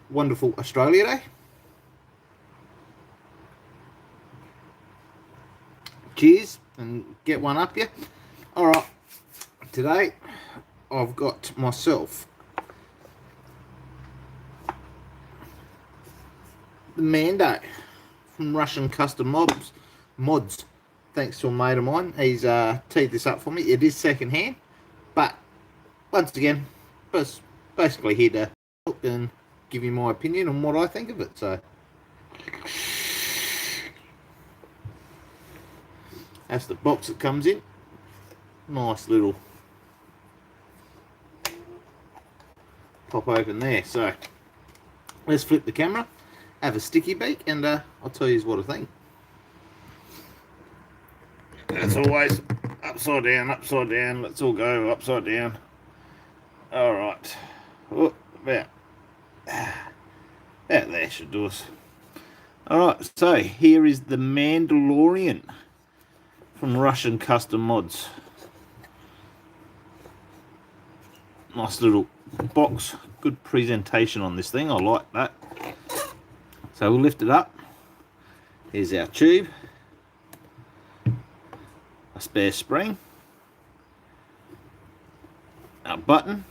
wonderful Australia Day. Cheers and get one up you. Alright, today I've got myself the Mando from Russian Custom Mods. Thanks to a mate of mine. He's teed this up for me. It is second hand, but once again, basically here to look and give you my opinion on what I think of it. So that's the box it comes in. Nice little pop open there. So let's flip the camera, have a sticky beak, and I'll tell you what I think. As always, upside down, let's all go upside down. Alright, oh, about there should do us. Alright, so here is the Mandalorian from Russian Custom Mods. Nice little box, good presentation on this thing, I like that. So we'll lift it up. Here's our tube, a spare spring, our button,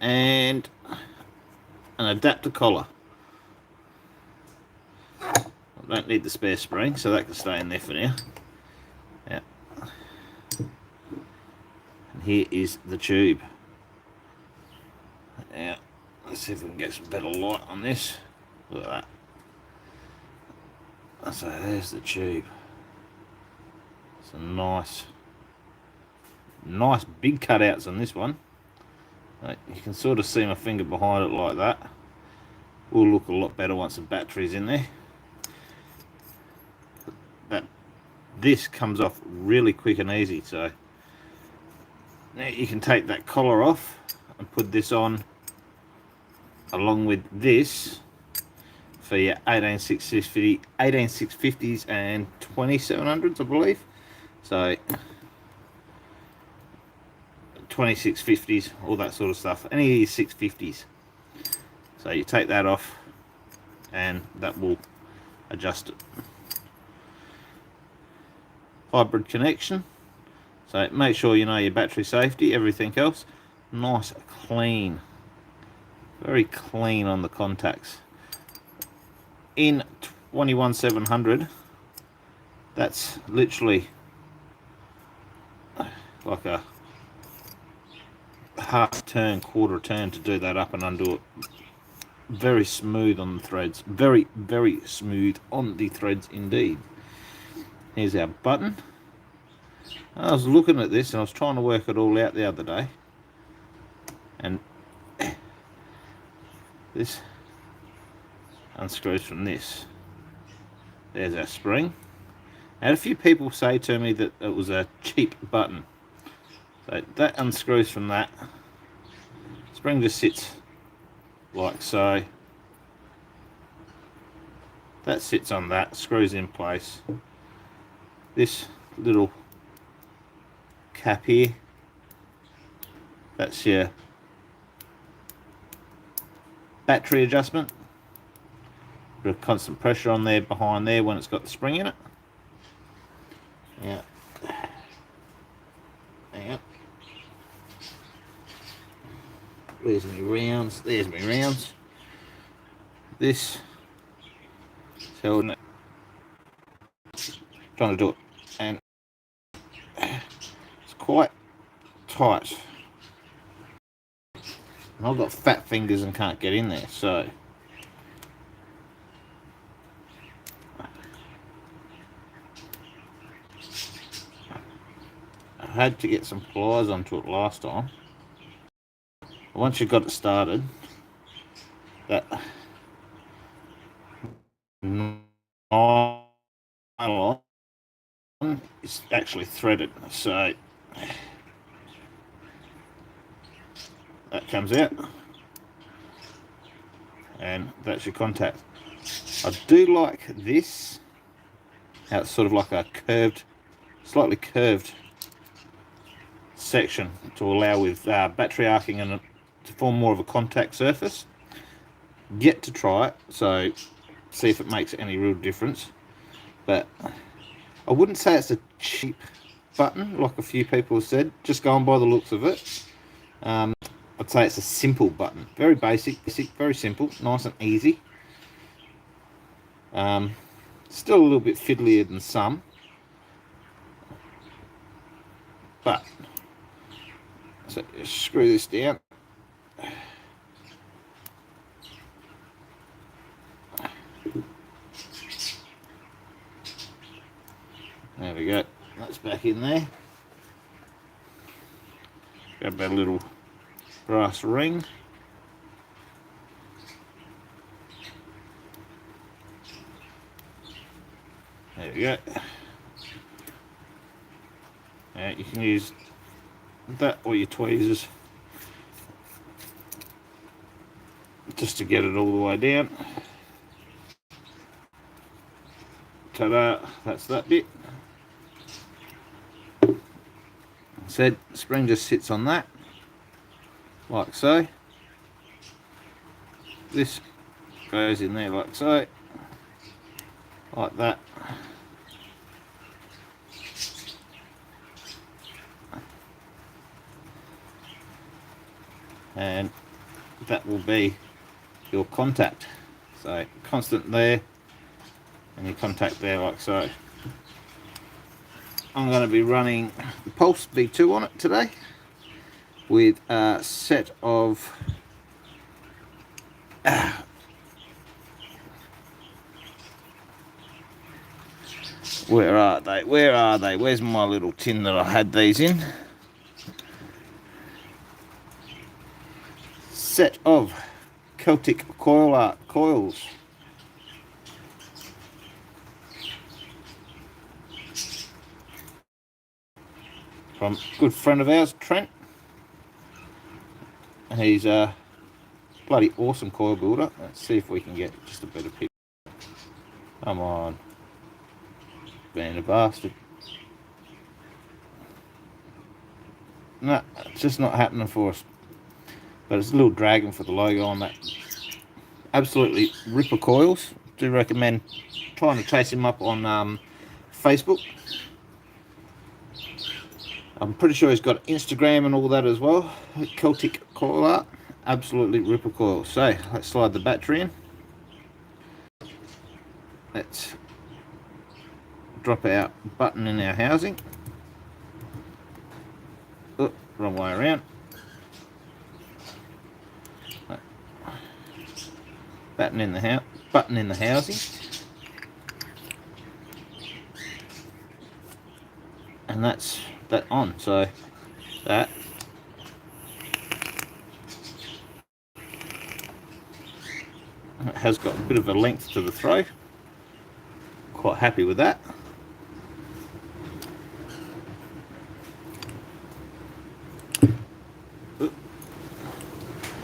and an adapter collar. I don't need the spare spring, so that can stay in there for now. Yeah. And here is the tube. Now, let's see if we can get some better light on this. Look at that. So there's the tube. Some nice big cutouts on this one. You can sort of see my finger behind it like that. Will look a lot better once the battery's in there. This comes off really quick and easy, so now you can take that collar off and put this on along with this for your 18650s and 2700s, I believe. So 2650s, all that sort of stuff, any of these 650s. So you take that off and that will adjust it. Hybrid connection, so make sure you know your battery safety, everything else. Nice, clean, very clean on the contacts. In 21700, that's literally like a half turn, quarter turn to do that up and undo it. Very smooth on the threads, very smooth on the threads indeed. Here's our button. I was looking at this and I was trying to work it all out the other day, and this unscrews from this. There's our spring. I had a few people say to me that it was a cheap button. So that unscrews from that. Spring just sits like so. That sits on that, screws in place. This little cap here, that's your battery adjustment. Bit of constant pressure on there behind there when it's got the spring in it. Yeah. Hang on. Where's my rounds? There's my rounds. This is holding it. Trying to do it, and it's quite tight. And I've got fat fingers and can't get in there, so I had to get some pliers onto it last time. Once you've got it started, that nylon is actually threaded, so that comes out and that's your contact. I do like this, how it's sort of like a curved, slightly curved section to allow with battery arcing and to form more of a contact surface. Yet to try it, so see if it makes any real difference. But I wouldn't say it's a cheap button, like a few people have said, just going by the looks of it. I'd say it's a simple button, very basic, very simple, nice and easy. Still a little bit fiddlier than some, but so screw this down. There we go, that's back in there. Grab that little brass ring. There we go. You can use that or your tweezers just to get it all the way down. Ta-da, that's that bit. Said spring just sits on that, like so. This goes in there like so, like that. And that will be your contact. So constant there, and your contact there like so. I'm going to be running the Pulse B2 on it today with a set of where are they? Where's my little tin that I had these in? Set of Celtic coils. From a good friend of ours, Trent. He's a bloody awesome coil builder. Let's see if we can get just a better picture. Come on. Being a bastard. No, it's just not happening for us. But it's a little dragon for the logo on that. Absolutely ripper coils. Do recommend trying to chase him up on Facebook. I'm pretty sure he's got Instagram and all that as well. Celtic coil art. Absolutely ripper coils. So let's slide the battery in. Let's drop our button in our housing. Oh, wrong way around. Button in the housing. And that's that on. So that it has got a bit of a length to the throw. Quite happy with that.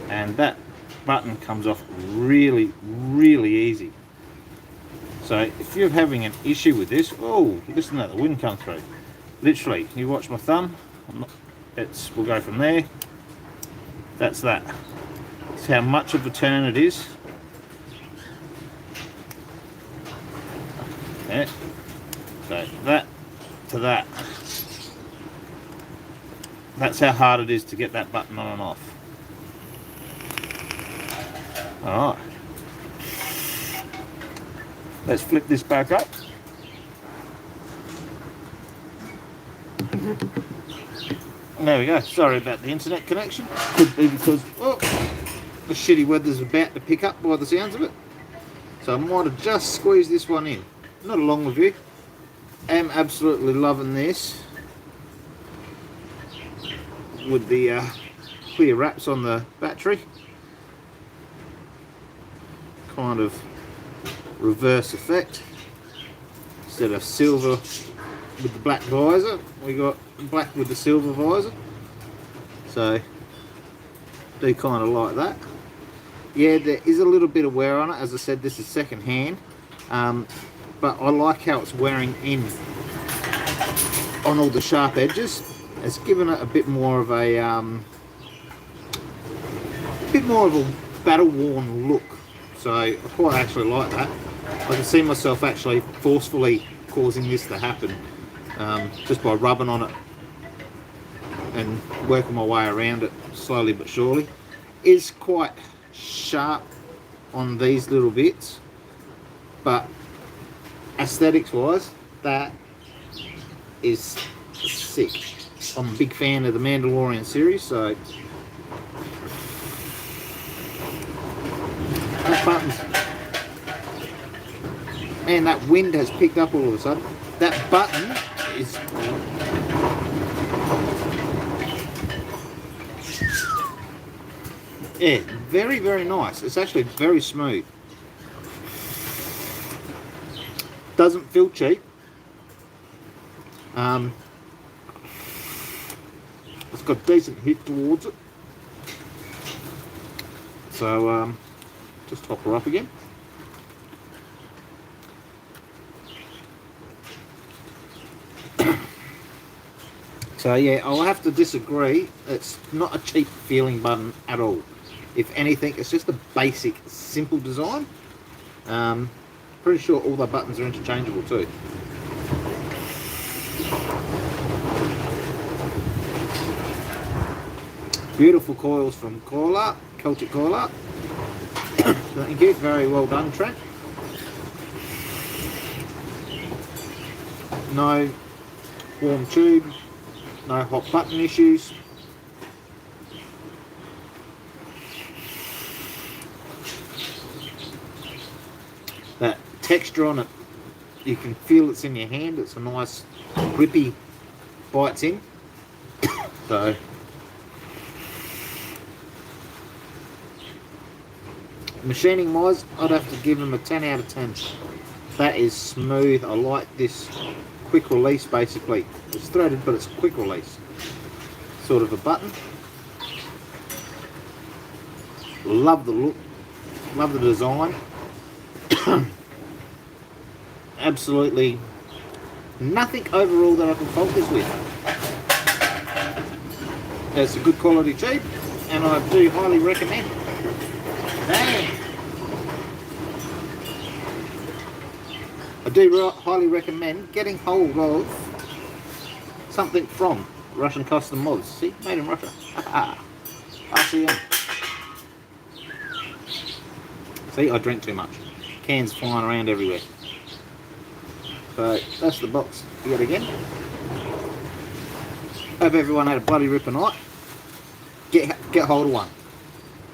And that button comes off really easy. So if you're having an issue with this, oh, listen to that, the wind come through. Literally, you watch my thumb, we'll go from there. That's that. That's how much of a turn it is. Yeah. So that to that. That's how hard it is to get that button on and off. Alright. Let's flip this back up. There we go. Sorry about the internet connection. Could be because the shitty weather's about to pick up by the sounds of it. So I might have just squeezed this one in. Not a long review. Am absolutely loving this. With the clear wraps on the battery. Kind of reverse effect. Instead of silver with the black visor, we got black with the silver visor. So do kind of like that. Yeah, there is a little bit of wear on it. As I said, this is second hand, but I like how it's wearing in on all the sharp edges. It's given it a bit more of a bit more of a battle-worn look. So I quite actually like that. I can see myself actually forcefully causing this to happen just by rubbing on it and working my way around it slowly but surely. Is quite sharp on these little bits, but aesthetics wise, that is sick. I'm a big fan of the Mandalorian series, so that button's, man, that wind has picked up all of a sudden. That button is, yeah, very, very nice. It's actually very smooth. Doesn't feel cheap. It's got decent hit towards it. So just top her up again. So yeah, I'll have to disagree. It's not a cheap feeling button at all. If anything, it's just a basic, simple design. Pretty sure all the buttons are interchangeable too. Beautiful coils from Coil Art, Celtic Coil Art. Thank you, very well done, Trent. No warm tube, no hot button issues. That texture on it, you can feel it's in your hand. It's a nice grippy bites in. So machining wise, I'd have to give them a 10 out of 10. That is smooth. I like this quick release basically. It's threaded, but it's quick release. Sort of a button. Love the look. Love the design. Absolutely nothing overall that I can fault this with. It's a good quality tube, and I do highly recommend. I do highly recommend getting hold of something from Russian Custom Mods. See, made in Russia. RCM. See, I drink too much. Cans flying around everywhere. So that's the box yet again. Hope everyone had a bloody ripper night. Get hold of one.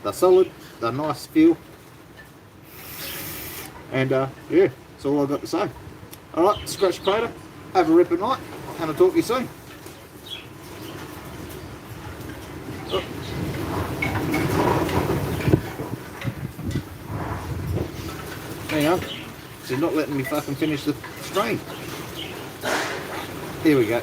They're solid. They're nice feel. And yeah, that's all I've got to say. Alright, Scratch Crater, have a ripper night, and I'll talk to you soon. Oh. Hang on, she's not letting me fucking finish the stream. Here we go.